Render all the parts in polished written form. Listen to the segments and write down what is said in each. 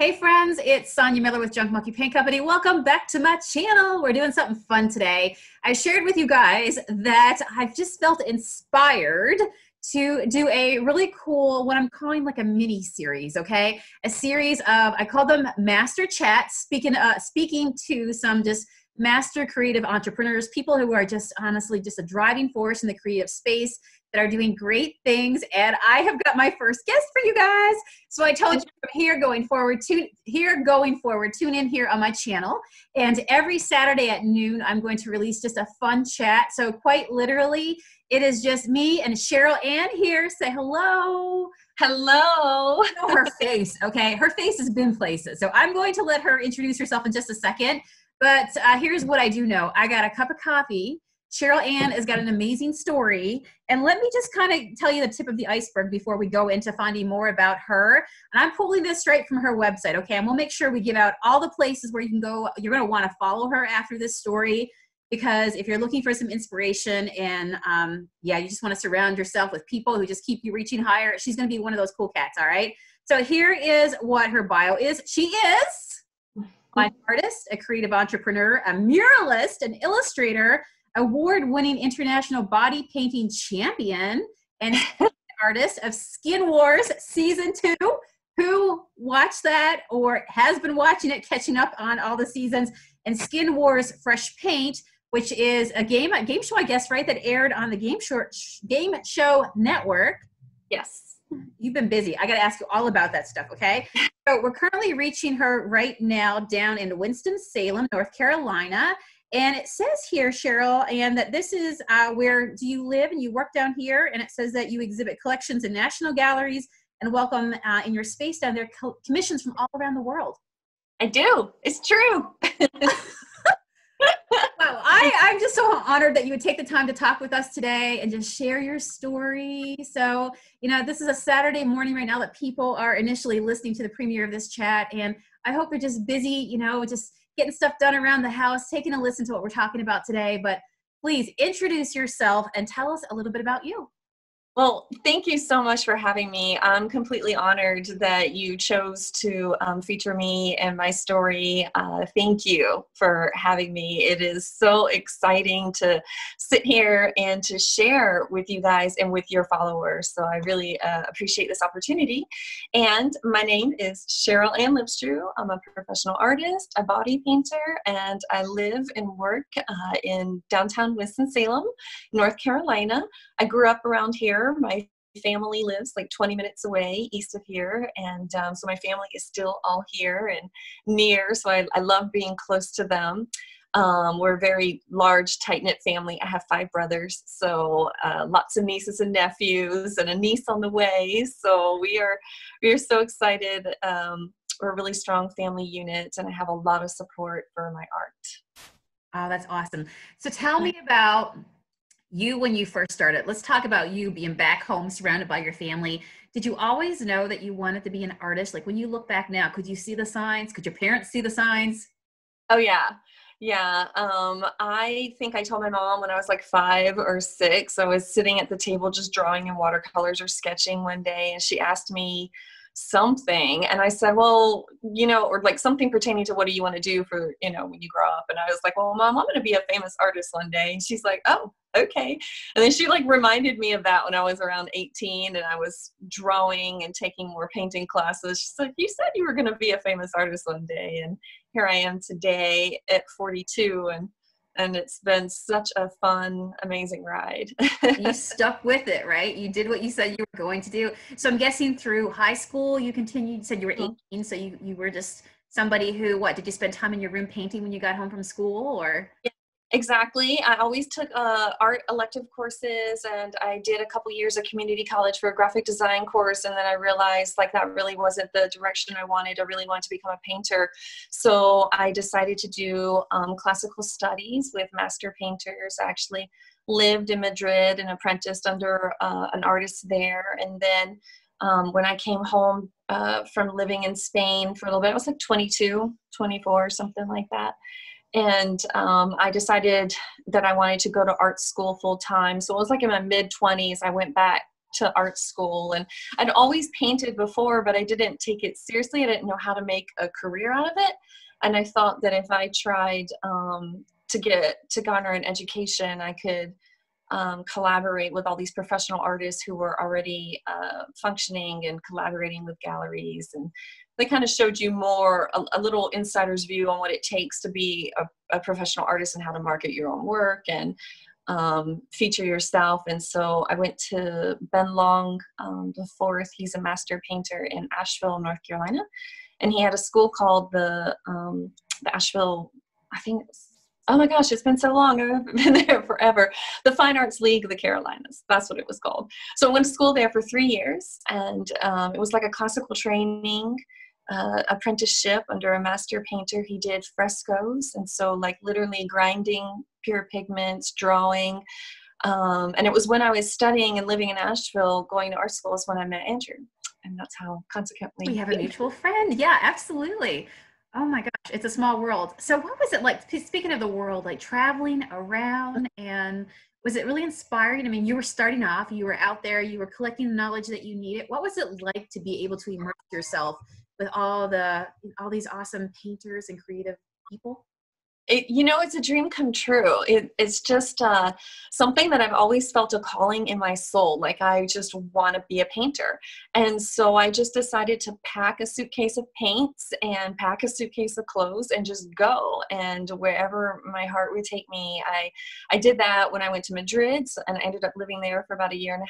Hey friends, it's Sonia Miller with Junk Monkey Paint Company. Welcome back to my channel. We're doing something fun today. I shared with you guys that I've just felt inspired to do a really cool, what I'm calling like a mini series, okay? A series of, I call them master chats, speaking to some just master creative entrepreneurs, people who are just honestly just a driving force in the creative space that are doing great things. And I have got my first guest for you guys. So I told you from here going forward, tune in here on my channel. And every Saturday at noon, I'm going to release just a fun chat. So quite literally, it is just me and Cheryl Ann here. Say hello. Hello. You know her face, okay? Her face has been places. So I'm going to let her introduce herself in just a second. But here's what I do know. I got a cup of coffee. Cheryl Ann has got an amazing story. And let me just kind of tell you the tip of the iceberg before we go into finding more about her. And I'm pulling this straight from her website, okay? And we'll make sure we give out all the places where you can go. You're going to want to follow her after this story, because if you're looking for some inspiration and yeah, you just want to surround yourself with people who just keep you reaching higher, she's going to be one of those cool cats, all right? So here is what her bio is. She is an artist, a creative entrepreneur, a muralist, an illustrator, award-winning international body painting champion, and artist of Skin Wars Season 2. Who watched that or has been watching it, catching up on all the seasons, and Skin Wars Fresh Paint, which is a game show, I guess, right, that aired on the Game Show Network. Yes. You've been busy. I got to ask you all about that stuff, okay? So we're currently reaching her right now down in Winston, Salem, North Carolina. And it says here, Cheryl, and that this is where do you live and you work down here. And it says that you exhibit collections in national galleries and welcome in your space down there commissions from all around the world. I do. It's true. Wow, I'm just so honored that you would take the time to talk with us today and just share your story. So, you know, this is a Saturday morning right now that people are initially listening to the premiere of this chat. And I hope you're just busy, you know, just getting stuff done around the house, taking a listen to what we're talking about today. But please introduce yourself and tell us a little bit about you. Well, thank you so much for having me. I'm completely honored that you chose to feature me and my story. Thank you for having me. It is so exciting to sit here and to share with you guys and with your followers. So I really appreciate this opportunity. And my name is Cheryl Ann Lipstreu. I'm a professional artist, a body painter, and I live and work in downtown Winston-Salem, North Carolina. I grew up around here. My family lives like 20 minutes away east of here, and so my family is still all here and near, so I love being close to them. We're a very large, tight-knit family. I have 5 brothers, so lots of nieces and nephews and a niece on the way, so we are so excited. We're a really strong family unit, and I have a lot of support for my art. Oh, that's awesome. So tell me about you when you first started. Let's talk about you being back home surrounded by your family. Did you always know that you wanted to be an artist? Like when you look back now, could you see the signs? Could your parents see the signs? Oh yeah. Yeah. I think I told my mom when I was like 5 or 6, I was sitting at the table just drawing in watercolors or sketching one day, and she asked me something, and I said, well, you know, or like something pertaining to what do you want to do for, you know, when you grow up. And I was like, well, Mom, I'm going to be a famous artist one day. And she's like, oh, okay. And then she like reminded me of that when I was around 18 and I was drawing and taking more painting classes. She's like, you said you were going to be a famous artist one day. And here I am today at 42, and it's been such a fun, amazing ride. You stuck with it, right? You did what you said you were going to do. So I'm guessing through high school, you continued, you said you were 18, so you were just somebody who, what, did you spend time in your room painting when you got home from school, or? Yeah, exactly. I always took art elective courses, and I did a couple years of community college for a graphic design course, and then I realized like that really wasn't the direction I wanted. I really wanted to become a painter. So I decided to do classical studies with master painters. I actually lived in Madrid and apprenticed under an artist there. And then when I came home from living in Spain for a little bit, I was like 22, 24, something like that. And I decided that I wanted to go to art school full time. So it was like in my mid-20s, I went back to art school, and I'd always painted before, but I didn't take it seriously. I didn't know how to make a career out of it. And I thought that if I tried to garner an education, I could collaborate with all these professional artists who were already functioning and collaborating with galleries. And they kind of showed you a little insider's view on what it takes to be a professional artist and how to market your own work and feature yourself. And so I went to Ben Long the fourth. He's a master painter in Asheville, North Carolina. And he had a school called the Asheville, I think, oh my gosh, it's been so long. I've been there forever. The Fine Arts League of the Carolinas. That's what it was called. So I went to school there for 3 years, and it was like a classical training apprenticeship under a master painter. He did frescoes, and so like literally grinding pure pigments, drawing. And it was when I was studying and living in Asheville, going to art school, is when I met Andrew. And that's how consequently we have a mutual friend. Yeah, absolutely. Oh my gosh, it's a small world. So what was it like, speaking of the world, like traveling around, and was it really inspiring? I mean, you were starting off, you were out there, you were collecting the knowledge that you needed. What was it like to be able to immerse yourself with all these awesome painters and creative people? It's a dream come true. It's just something that I've always felt a calling in my soul. Like I just want to be a painter. And so I just decided to pack a suitcase of paints and pack a suitcase of clothes and just go. And wherever my heart would take me, I did that when I went to Madrid, and I ended up living there for about 1.5 years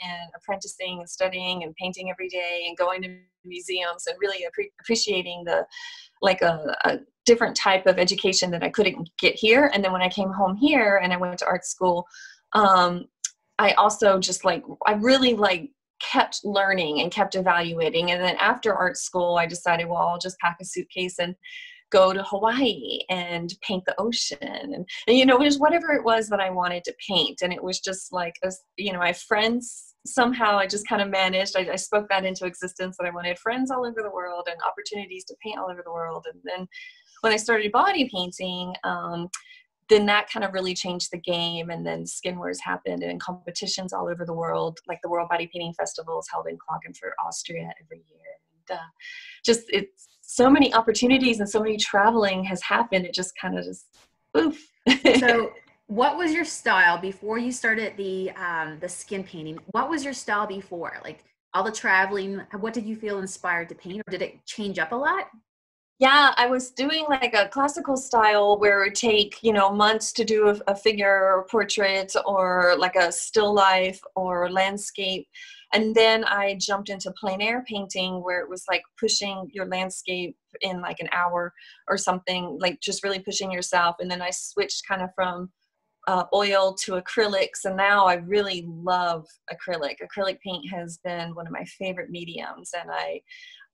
and apprenticing and studying and painting every day and going to museums and really appreciating a different type of education that I couldn't get here. And then when I came home here and I went to art school, I also just I really kept learning and kept evaluating. And then after art school, I decided, well, I'll just pack a suitcase and go to Hawaii and paint the ocean and just whatever it was that I wanted to paint. And it was just I have friends. Somehow I just kind of managed, I spoke that into existence, that I wanted friends all over the world and opportunities to paint all over the world. And then when I started body painting, then that kind of really changed the game. And then Skin Wars happened, and competitions all over the world, like the World Body Painting Festival is held in Klagenfurt, Austria every year. And it's so many opportunities and so many traveling has happened. It just kind of oof. So what was your style before you started the skin painting? What was your style before? Like all the traveling, what did you feel inspired to paint, or did it change up a lot? Yeah, I was doing like a classical style where it would take, months to do a figure or portrait or like a still life or landscape. And then I jumped into plein air painting, where it was like pushing your landscape in like an hour or something, like just really pushing yourself. And then I switched kind of from oil to acrylics, and now I really love acrylic. Acrylic paint has been one of my favorite mediums, and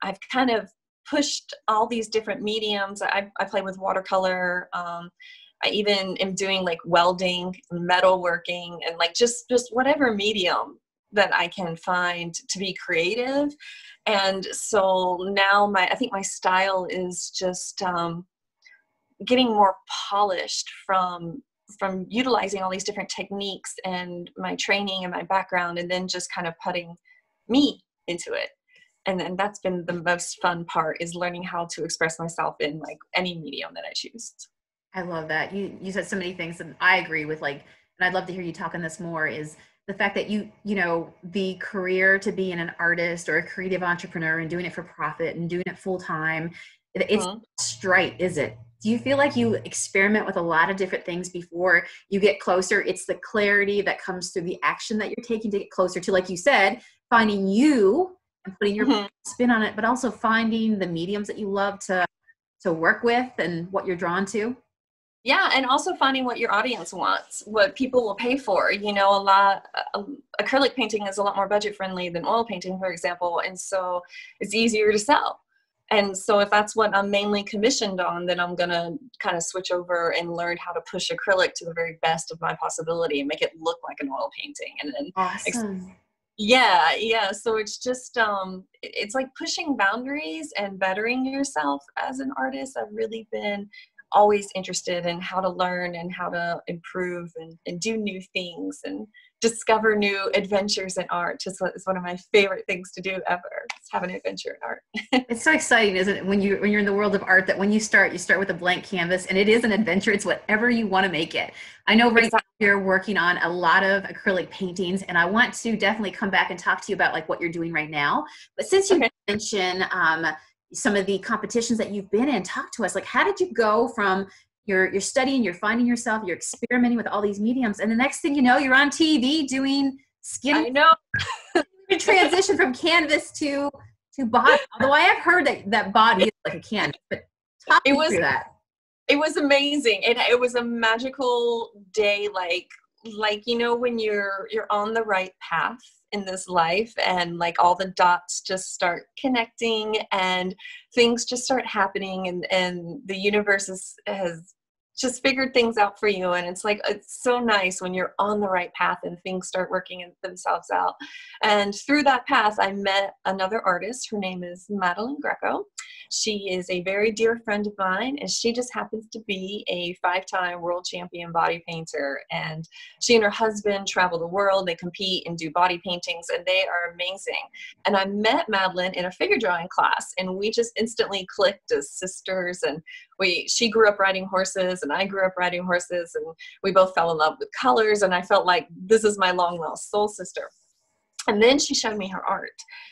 I've kind of pushed all these different mediums. I play with watercolor. I even am doing like welding, metalworking, and like just whatever medium that I can find to be creative. And so now I think my style is just getting more polished from utilizing all these different techniques and my training and my background, and then just kind of putting me into it. And then that's been the most fun part, is learning how to express myself in like any medium that I choose. I love that. You said so many things, and I agree with and I'd love to hear you talk on this more, is the fact that the career to being an artist or a creative entrepreneur and doing it for profit and doing it full time, it's straight, is it? Do you feel like you experiment with a lot of different things before you get closer? It's the clarity that comes through the action that you're taking to get closer to, like you said, finding you and putting your spin on it, but also finding the mediums that you love to work with and what you're drawn to. Yeah, and also finding what your audience wants, what people will pay for. Acrylic painting is a lot more budget friendly than oil painting, for example, and so it's easier to sell. And so if that's what I'm mainly commissioned on, then I'm going to kind of switch over and learn how to push acrylic to the very best of my possibility and make it look like an oil painting. And then awesome. Yeah. So it's just, it's like pushing boundaries and bettering yourself as an artist. I've really been always interested in how to learn and how to improve and do new things and discover new adventures in art. Just is one of my favorite things to do ever. Is have an adventure in art. It's so exciting, isn't it? When you're in the world of art, that when you start with a blank canvas, and it is an adventure. It's whatever you want to make it. I know right now you're working on a lot of acrylic paintings, and I want to definitely come back and talk to you about like what you're doing right now. But since you mentioned some of the competitions that you've been in, talk to us. Like, how did you go from you're studying, you're finding yourself, you're experimenting with all these mediums, and the next thing you know, you're on TV doing skin. I know. Transition from canvas to body. Although I have heard that body is like a canvas, but talk me through that. It was amazing. It was a magical day, like you know, when you're on the right path in this life, and like all the dots just start connecting and things just start happening, and the universe has just figured things out for you. And it's like, it's so nice when you're on the right path and things start working themselves out. And through that path, I met another artist. Her name is Madeline Greco. She is a very dear friend of mine, and she just happens to be a 5-time world champion body painter. And she and her husband travel the world. They compete and do body paintings, and they are amazing. And I met Madeline in a figure drawing class, and we just instantly clicked as sisters. And she grew up riding horses, and I grew up riding horses, and we both fell in love with colors. And I felt like this is my long lost soul sister. And then she showed me her art,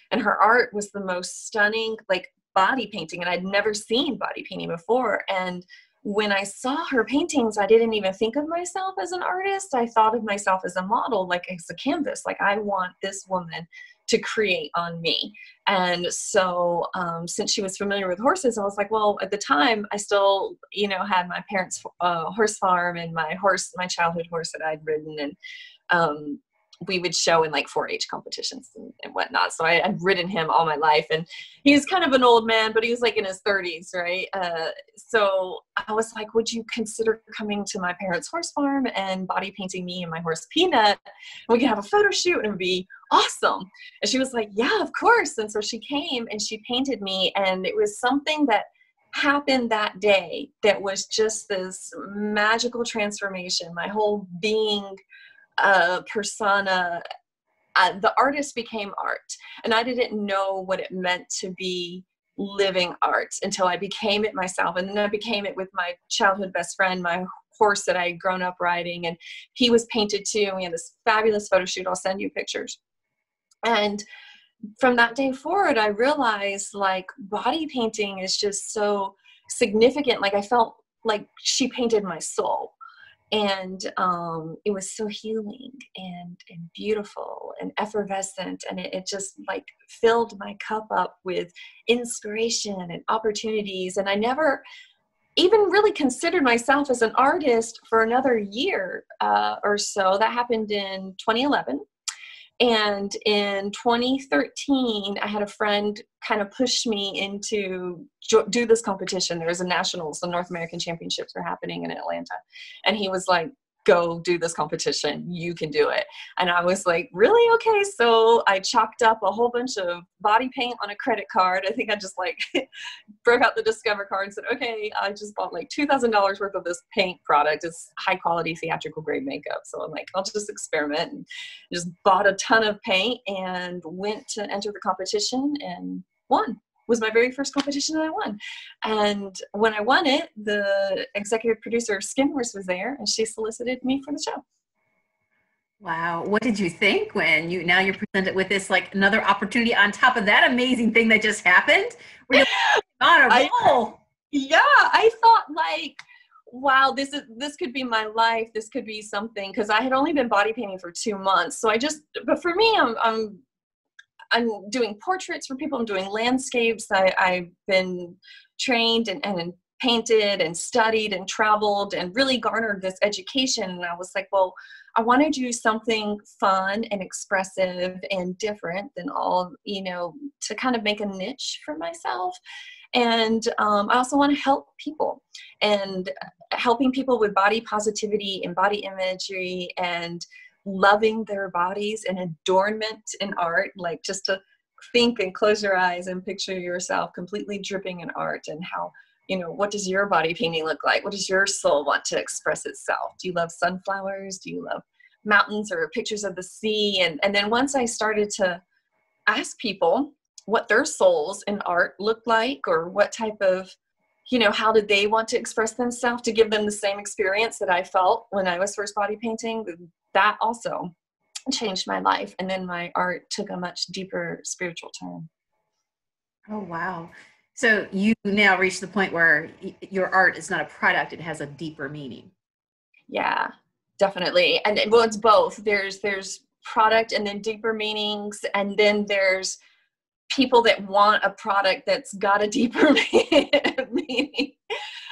and her art was the most stunning, like, body painting, and I'd never seen body painting before. And when I saw her paintings, I didn't even think of myself as an artist. I thought of myself as a model, like as a canvas. Like, I want this woman to create on me. And so since she was familiar with horses, I was like, well, at the time I still, you know, had my parents' horse farm, and my childhood horse that I'd ridden, and we would show in like 4-H competitions and whatnot. So I'd ridden him all my life, and he was kind of an old man, but he was like in his 30s, right? So I was like, would you consider coming to my parents' horse farm and body painting me and my horse Peanut? And we could have a photo shoot, and it would be awesome. And she was like, yeah, of course. And so she came and she painted me, and it was something that happened that day that was just this magical transformation. My whole being, persona, the artist became art, and I didn't know what it meant to be living art until I became it myself. And then I became it with my childhood best friend, my horse that I had grown up riding, and he was painted too, and we had this fabulous photo shoot. I'll send you pictures. And from that day forward, I realized, like, body painting is just so significant. Like, I felt like she painted my soul. And it was so healing and beautiful and effervescent. And it just like filled my cup up with inspiration and opportunities. And I never even really considered myself as an artist for another year or so. That happened in 2011. And in 2013, I had a friend kind of push me into do this competition. There was a nationals, the North American Championships were happening in Atlanta. And he was like, go do this competition. You can do it. And I was like, really? Okay. So I chalked up a whole bunch of body paint on a credit card. I think I just like broke out the Discover card and said, okay, I just bought like $2,000 worth of this paint product. It's high quality theatrical grade makeup. So I'm like, I'll just experiment, and just bought a ton of paint and went to enter the competition and won. Was my very first competition that I won. And when I won it, the executive producer of Skimworks was there, and she solicited me for the show. Wow. What did you think when you're presented with this, like, another opportunity on top of that amazing thing that just happened? Were you on a roll? I thought, like, wow, this could be my life. This could be something, because I had only been body painting for 2 months. So but for me, I'm doing portraits for people. I'm doing landscapes. I've been trained and painted and studied and traveled and really garnered this education. And I was like, well, I want to do something fun and expressive and different than all, you know, to kind of make a niche for myself. And I also want to help people, and helping people with body positivity and body imagery and loving their bodies and adornment in art. Like, just to think and close your eyes and picture yourself completely dripping in art, and how, you know, what does your body painting look like? What does your soul want to express itself? Do you love sunflowers? Do you love mountains or pictures of the sea? And then once I started to ask people what their souls in art looked like, or what type of, you know, how did they want to express themselves to give them the same experience that I felt when I was first body painting, that also changed my life. And then my art took a much deeper spiritual turn. Oh, wow. So you now reach the point where your art is not a product, it has a deeper meaning. Yeah, definitely. And well, it's both. There's product and then deeper meanings. And then there's people that want a product that's got a deeper meaning.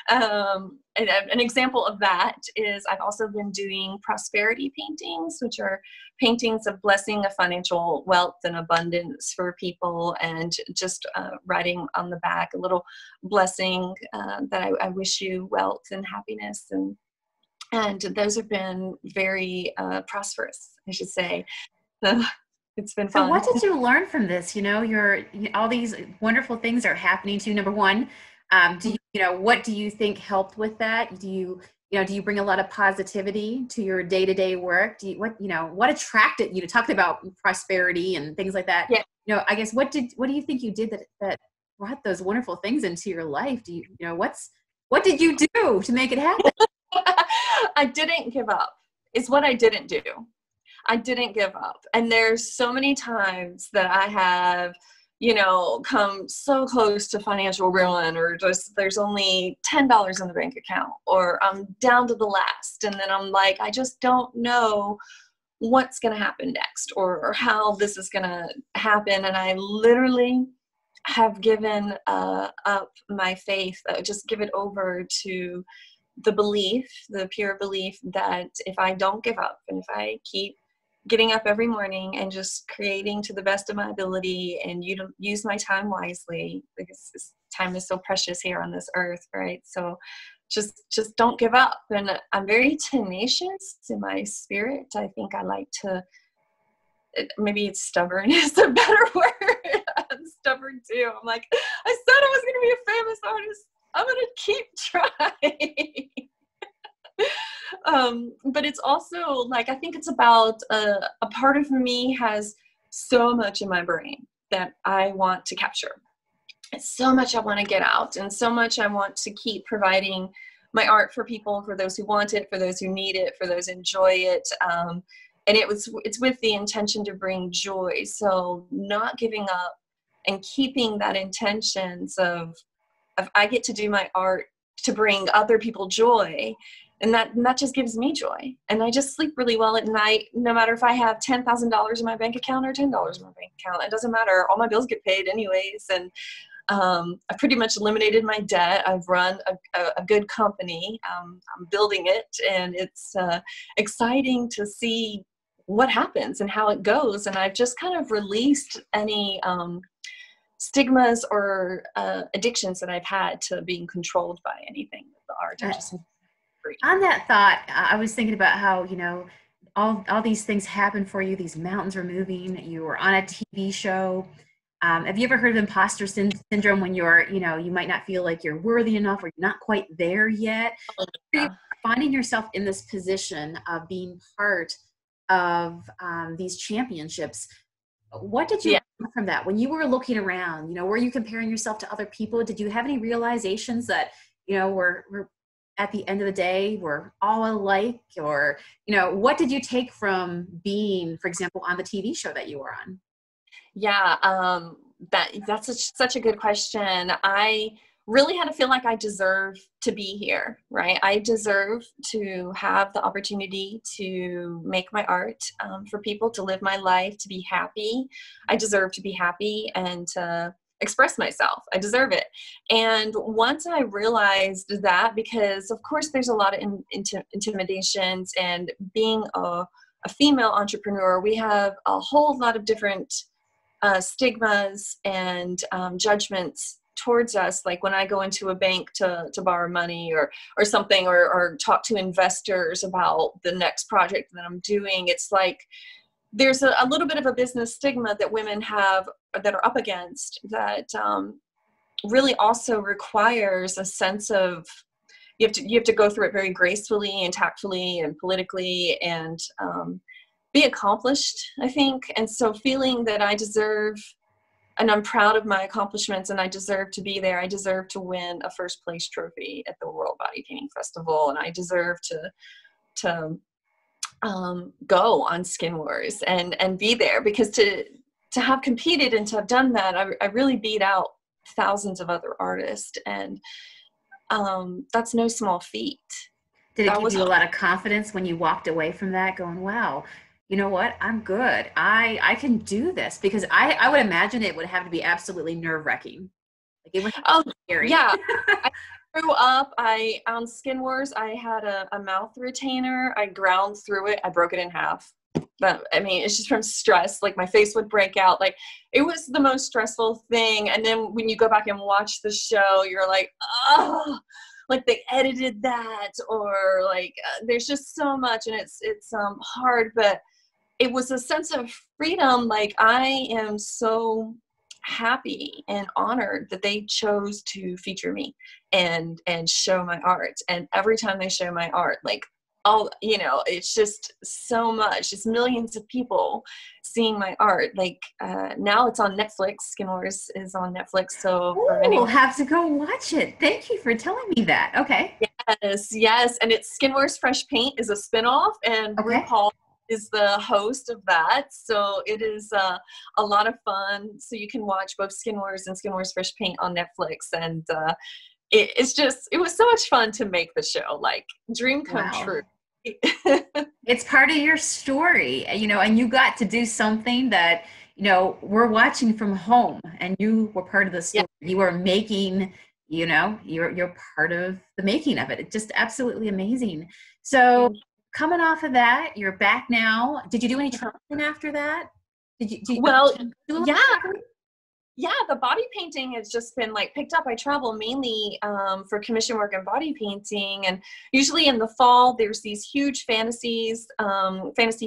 And an example of that is I've also been doing prosperity paintings, which are paintings of blessing, of financial wealth and abundance for people, and just writing on the back a little blessing that I wish you wealth and happiness, and those have been very prosperous, I should say. It's been fun. So what did you learn from this? You know, all these wonderful things are happening to you. Number one, what do you think helped with that? Do you bring a lot of positivity to your day-to-day work? What attracted you to talk about prosperity and things like that? Yeah. You know, I guess, what do you think you did that brought those wonderful things into your life? What did you do to make it happen? I didn't give up. It's what I didn't do. I didn't give up. And there's so many times that I have, you know, come so close to financial ruin, or just there's only $10 in the bank account, or I'm down to the last. And then I'm like, I just don't know what's going to happen next, or how this is going to happen. And I literally have given up my faith, just give it over to the belief, the pure belief that if I don't give up, and if I keep getting up every morning and just creating to the best of my ability, and use my time wisely, because this time is so precious here on this earth, right? So just don't give up. And I'm very tenacious in my spirit. I think I like to, maybe it's stubborn is a better word. I'm stubborn too. I'm like, I said I was going to be a famous artist. I'm going to keep trying. But it's also like, I think it's about a part of me has so much in my brain that I want to capture. It's so much I want to get out, and so much I want to keep providing my art for people, for those who want it, for those who need it, for those who enjoy it. And it's with the intention to bring joy. So not giving up and keeping that intentions of I get to do my art to bring other people joy. And that just gives me joy. And I just sleep really well at night, no matter if I have $10,000 in my bank account or $10 in my bank account. It doesn't matter. All my bills get paid anyways. And I pretty much eliminated my debt. I've run a good company. I'm building it. And it's exciting to see what happens and how it goes. And I've just kind of released any stigmas or addictions that I've had to being controlled by anything with the art. I'm just free. On that thought, I was thinking about how, you know, all these things happen for you. These mountains are moving. You were on a TV show. Have you ever heard of imposter syndrome, when you might not feel like you're worthy enough, or you're not quite there yet? Yeah. You're finding yourself in this position of being part of these championships. What did you learn from that? When you were looking around, were you comparing yourself to other people? Did you have any realizations that, we're at the end of the day, we're all alike? Or, what did you take from being, for example, on the TV show that you were on? Yeah, that's such a good question. I really had to feel like I deserve to be here, right? I deserve to have the opportunity to make my art for people, to live my life, to be happy. I deserve to be happy and to express myself. I deserve it. And once I realized that, because of course there's a lot of intimidations, and being a female entrepreneur, we have a whole lot of different stigmas and judgments towards us. Like when I go into a bank to borrow money or something, or talk to investors about the next project that I'm doing, it's like there's a little bit of a business stigma that women have, that are up against, that really also requires a sense of, you have to go through it very gracefully and tactfully and politically, and be accomplished, I think. And so feeling that I deserve, and I'm proud of my accomplishments, and I deserve to be there. I deserve to win a first place trophy at the World Body Painting Festival, and I deserve to go on Skin Wars and be there, because to have competed and to have done that, I really beat out thousands of other artists, and that's no small feat. Did it give you a lot of confidence when you walked away from that, going, wow, you know what, I'm good, I can do this? Because I would imagine it would have to be absolutely nerve-wracking. Like, it was scary. Yeah. I grew up, on Skin Wars, I had a mouth retainer. I ground through it. I broke it in half. But, I mean, it's just from stress. Like, my face would break out. Like, it was the most stressful thing. And then when you go back and watch the show, you're like, oh, like they edited that, or like there's just so much, and it's hard, but it was a sense of freedom. Like, I am so happy and honored that they chose to feature me and show my art. And every time they show my art, like, oh, you know, it's just so much. It's millions of people seeing my art. Like, now it's on Netflix. Skin Wars is on Netflix. So we'll have to go watch it. Thank you for telling me that. Okay. Yes. And it's Skin Wars Fresh Paint is a spinoff, and RuPaul is the host of that. So it is a lot of fun. So you can watch both Skin Wars and Skin Wars Fresh Paint on Netflix. And it was so much fun to make the show, like dream come true. It's part of your story, you know, and you got to do something that, you know, we're watching from home, and you were part of the story. Yeah. You were making, you know, you're part of the making of it. It's just absolutely amazing. So coming off of that, you're back now. Did you do any traveling after that? Yeah, the body painting has just been like picked up. I travel mainly for commission work and body painting, and usually in the fall there's these huge fantasy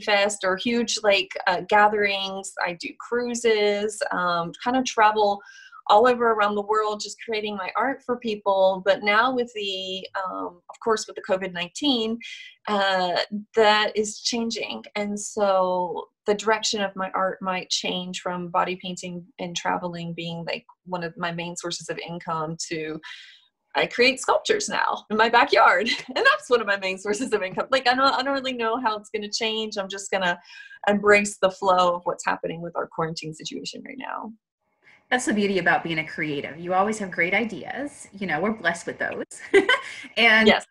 fest, or huge like gatherings. I do cruises, kind of travel all over around the world, just creating my art for people. But now with the, of course, with the COVID-19, that is changing. And so the direction of my art might change from body painting and traveling being like one of my main sources of income to I create sculptures now in my backyard. And that's one of my main sources of income. Like, I don't really know how it's going to change. I'm just going to embrace the flow of what's happening with our quarantine situation right now. That's the beauty about being a creative. You always have great ideas. You know, we're blessed with those. And yes.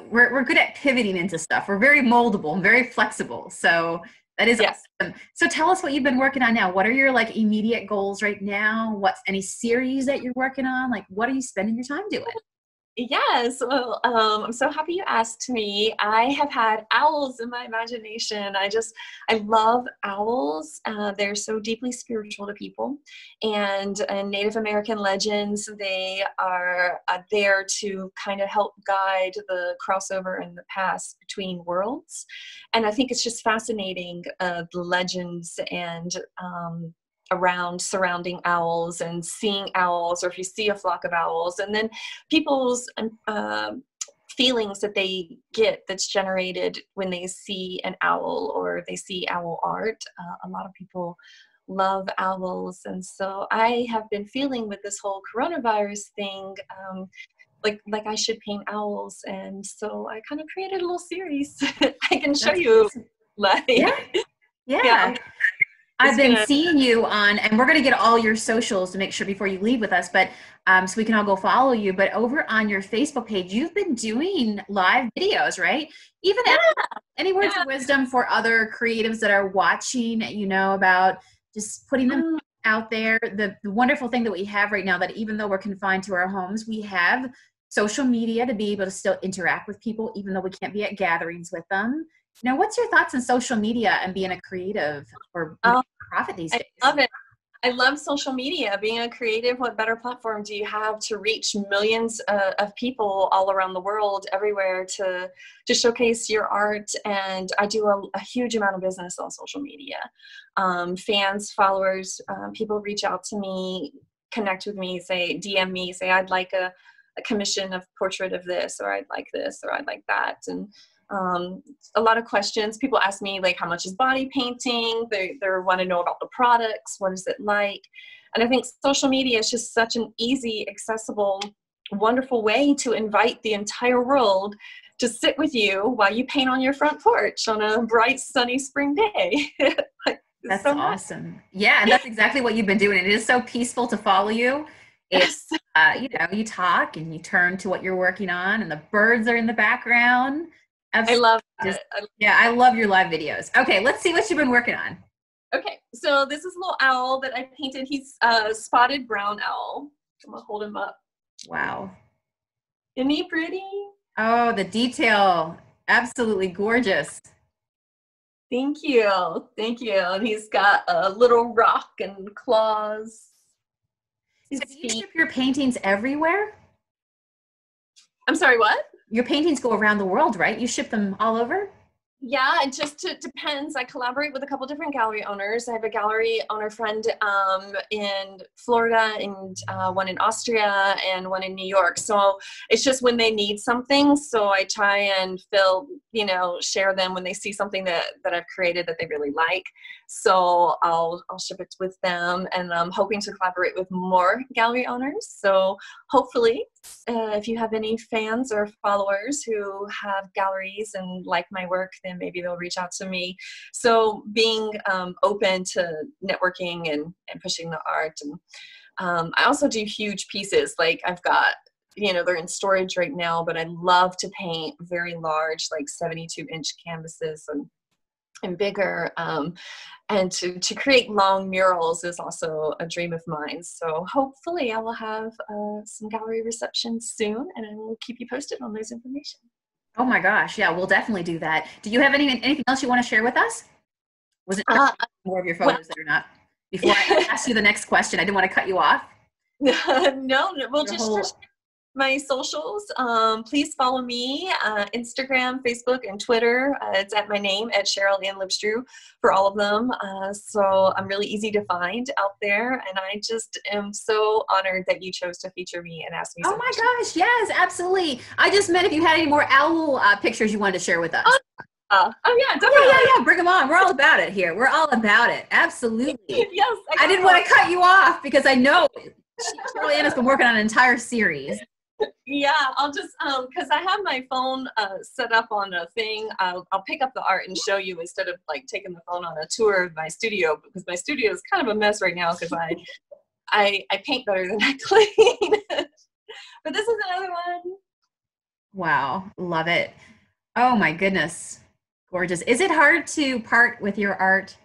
We're good at pivoting into stuff. We're very moldable and very flexible. So that is awesome. So tell us what you've been working on now. What are your like immediate goals right now? What's any series that you're working on? Like, what are you spending your time doing? Yes, well, I'm so happy you asked me. I have had owls in my imagination. I love owls. They're so deeply spiritual to people. And Native American legends, they are there to kind of help guide the crossover and the pass between worlds. And I think it's just fascinating, the legends and surrounding owls and seeing owls, or if you see a flock of owls, and then people's feelings that they get that's generated when they see an owl or they see owl art. A lot of people love owls, and so I have been feeling with this whole coronavirus thing like I should paint owls, and so I kind of created a little series I can show you. Like, yeah. I've been seeing you on, and we're going to get all your socials to make sure before you leave with us, but so we can all go follow you. But over on your Facebook page, you've been doing live videos, right? Even any words of wisdom for other creatives that are watching, you know, about just putting them out there. The wonderful thing that we have right now, that even though we're confined to our homes, we have social media to be able to still interact with people, even though we can't be at gatherings with them. Now, what's your thoughts on social media and being a creative or a profit these days? I love it. I love social media. Being a creative, what better platform do you have to reach millions of people all around the world, everywhere, to showcase your art? And I do a huge amount of business on social media. Fans, followers, people reach out to me connect with me, say, DM me, say, I'd like a commission of portrait of this, or I'd like this, or I'd like that. And a lot of questions. People ask me, like, how much is body painting? They want to know about the products. What is it like? And I think social media is just such an easy, accessible, wonderful way to invite the entire world to sit with you while you paint on your front porch on a bright, sunny spring day. That's so awesome. Yeah, and that's exactly what you've been doing. It is so peaceful to follow you. It's, you know, you talk and you turn to what you're working on, and the birds are in the background. I love it. Yeah, I love your live videos. Okay, let's see what you've been working on. Okay, so this is a little owl that I painted. He's a spotted brown owl. I'm gonna hold him up. Wow. Isn't he pretty? Oh, the detail. Absolutely gorgeous. Thank you. Thank you. And he's got a little rock and claws. So do you ship your paintings everywhere? I'm sorry, what? Your paintings go around the world, right? You ship them all over? Yeah, it just depends. I collaborate with a couple different gallery owners. I have a gallery owner friend in Florida, and one in Austria, and one in New York. So it's just when they need something. So I try and share them when they see something that I've created that they really like. So I'll ship it with them, and I'm hoping to collaborate with more gallery owners. So hopefully, if you have any fans or followers who have galleries and like my work, then maybe they'll reach out to me. So being open to networking and pushing the art. And I also do huge pieces. Like I've got, they're in storage right now, but I love to paint very large, like 72-inch canvases and bigger. And to create long murals is also a dream of mine. So hopefully I will have some gallery receptions soon, and I will keep you posted on those information. Oh my gosh. Yeah, we'll definitely do that. Do you have anything else you want to share with us? Was it more of your photos that are not? Before I ask you the next question, I didn't want to cut you off. No, well, just my socials. Please follow me, Instagram, Facebook, and Twitter. It's at my name, at Cheryl and Lipstreu, for all of them. So I'm really easy to find out there, and I just am so honored that you chose to feature me and ask me. Oh my gosh, yes, absolutely. I just meant if you had any more owl pictures you wanted to share with us. Oh yeah, definitely. Yeah, bring them on. We're all about it here. We're all about it. Absolutely. Yes. I didn't want to cut you off because I know Cheryl Ann has been working on an entire series. Yeah, I'll just because I have my phone set up on a thing. I'll pick up the art and show you instead of like taking the phone on a tour of my studio, because my studio is kind of a mess right now because I paint better than I clean. But this is another one. Wow, love it. Oh my goodness, gorgeous. Is it hard to part with your art?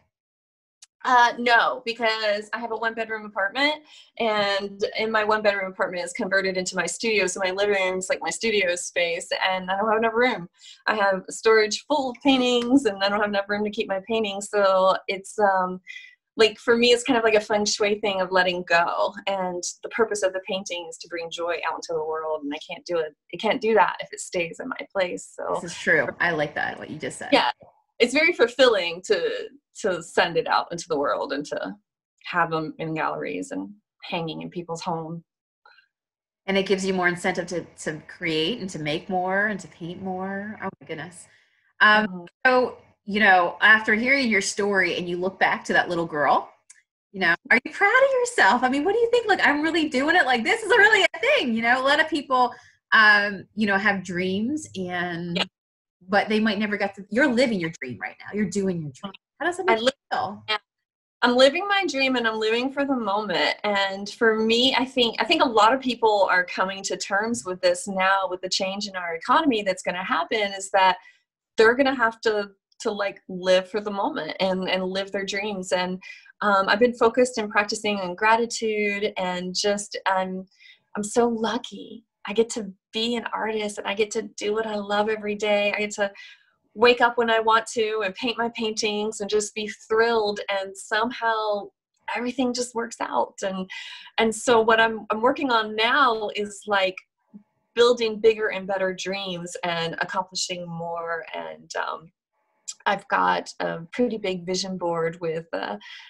No, because I have a 1-bedroom apartment, and in my 1-bedroom apartment is converted into my studio. So my living room is like my studio space, and I don't have enough room. I have storage full of paintings, and I don't have enough room to keep my paintings. So it's like for me, it's kind of like a feng shui thing of letting go. And the purpose of the painting is to bring joy out into the world, and I can't do it. It can't do that if it stays in my place. So this is true. I like that, what you just said. Yeah, it's very fulfilling to send it out into the world and to have them in galleries and hanging in people's homes. And it gives you more incentive to create and to make more and to paint more. Oh my goodness. So, after hearing your story and you look back to that little girl, are you proud of yourself? I mean, what do you think? Like, I'm really doing it. Like, this is really a thing, a lot of people, have dreams but they might never get to, you're living your dream right now. You're doing your dream. How does that make you feel? I'm living my dream, and I'm living for the moment. And for me, I think a lot of people are coming to terms with this now, with the change in our economy that's going to happen, is that they're going to have to like live for the moment and live their dreams. And I've been focused and practicing on gratitude, and just I'm so lucky. I get to be an artist, and I get to do what I love every day. I get to wake up when I want to and paint my paintings and just be thrilled, and somehow everything just works out. And so what I'm working on now is like building bigger and better dreams and accomplishing more, and I've got a pretty big vision board with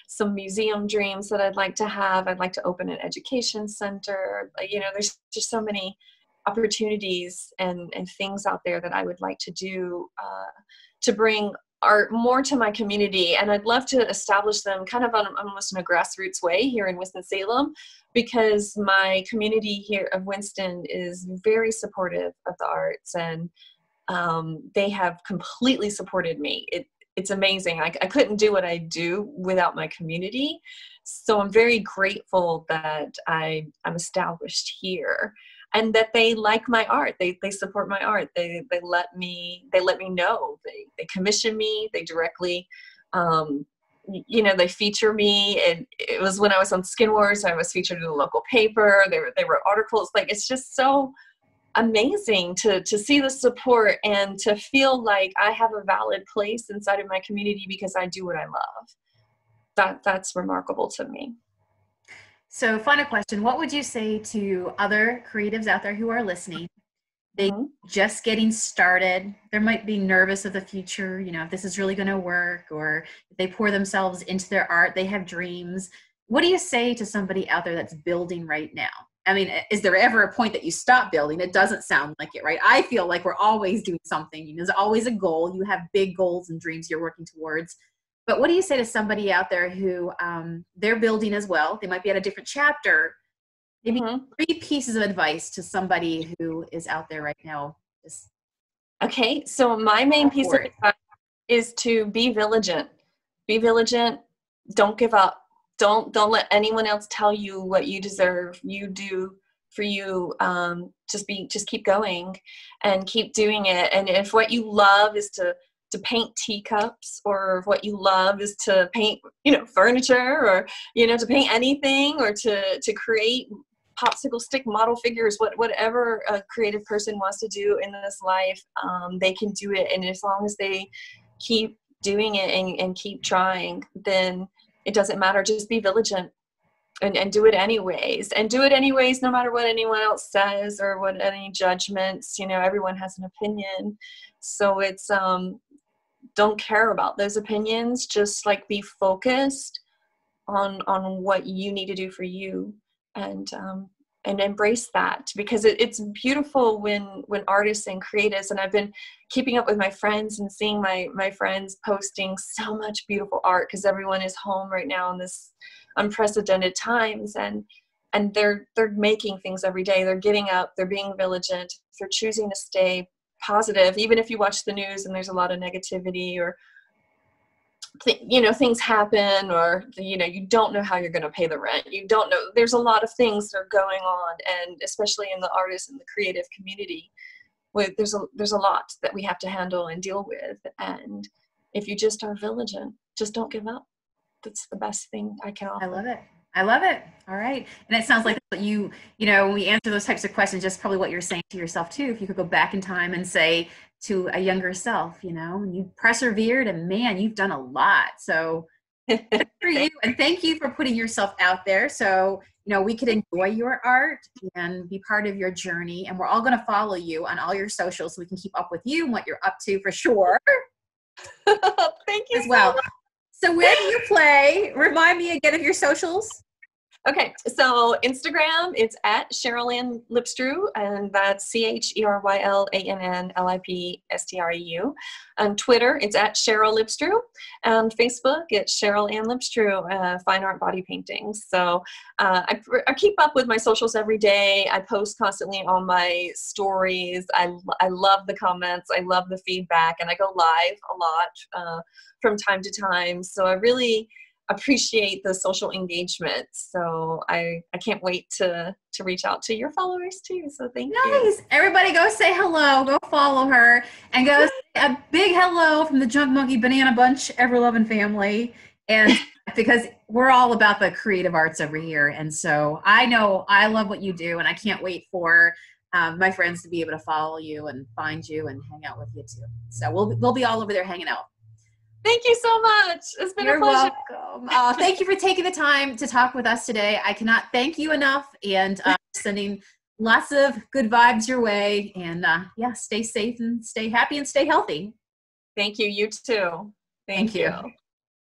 some museum dreams that I'd like to have. I'd like to open an education center. There's just so many opportunities and things out there that I would like to do to bring art more to my community. And I'd love to establish them kind of on almost in a grassroots way here in Winston-Salem, because my community here of Winston is very supportive of the arts, and they have completely supported me. It's amazing. I couldn't do what I do without my community. So I'm very grateful that I'm established here, and that they like my art. They support my art. They let me know. They commission me. They directly, they feature me. And it was when I was on Skin Wars, I was featured in the local paper. They wrote articles. Like, it's just so amazing to see the support and to feel like I have a valid place inside of my community because I do what I love. That's remarkable to me. So, final question. What would you say to other creatives out there who are listening? They just getting started. They might be nervous of the future, if this is really going to work, or if they pour themselves into their art, they have dreams. What do you say to somebody out there that's building right now? I mean, is there ever a point that you stop building? It doesn't sound like it, right? I feel like we're always doing something. There's always a goal. You have big goals and dreams you're working towards. But what do you say to somebody out there who they're building as well? They might be at a different chapter. Maybe 3 pieces of advice to somebody who is out there right now. Okay, so my main piece of advice is to be vigilant. Be vigilant. Don't give up. Don't let anyone else tell you what you deserve. You do for you. Just keep going and keep doing it. And if what you love is to paint teacups, or if what you love is to paint, furniture, or, to paint anything, or to create popsicle stick model figures, whatever a creative person wants to do in this life, they can do it. And as long as they keep doing it and keep trying, then it doesn't matter. Just be vigilant and do it anyways. And do it anyways, no matter what anyone else says or what any judgments. Everyone has an opinion. So it's don't care about those opinions. Just be focused on what you need to do for you, and embrace that, because it's beautiful when artists and creatives, and I've been keeping up with my friends and seeing my friends posting so much beautiful art, because everyone is home right now in this unprecedented times, and they're making things every day. They're getting up, they're being vigilant, they're choosing to stay positive, even if you watch the news and there's a lot of negativity, or things happen, or you don't know how you're going to pay the rent. You don't know. There's a lot of things that are going on, and especially in the artist and the creative community, there's a lot that we have to handle and deal with. And if you just are vigilant, just don't give up. That's the best thing I can offer. I love it. All right. And it sounds like you when we answer those types of questions, just probably what you're saying to yourself too. If you could go back in time and say to a younger self, you persevered, and man, you've done a lot. So good for you. And thank you for putting yourself out there. So, we could enjoy your art and be part of your journey. And we're all going to follow you on all your socials so we can keep up with you and what you're up to for sure. Thank you as well. So much. So where do you play? Remind me again of your socials. Okay, so Instagram, it's at Cheryl Ann Lipstreu, and that's CHERYLANNLIPSTREU. On Twitter, it's at Cheryl Lipstreu. And Facebook, it's Cheryl Ann Lipstreu, Fine Art Body Painting. So I keep up with my socials every day. I post constantly on my stories. I love the comments. I love the feedback, and I go live a lot from time to time. So I really appreciate the social engagement. So I can't wait to reach out to your followers too. So thank you. Nice. Everybody go say hello. Go follow her, and go say a big hello from the Junk Monkey Banana Bunch Ever Loving family. And because we're all about the creative arts over here. And so I know I love what you do, and I can't wait for my friends to be able to follow you and find you and hang out with you too. So we'll be all over there hanging out. Thank you so much. It's been a pleasure. Welcome. Thank you for taking the time to talk with us today. I cannot thank you enough, and sending lots of good vibes your way. And stay safe and stay happy and stay healthy. Thank you. You too. Thank you.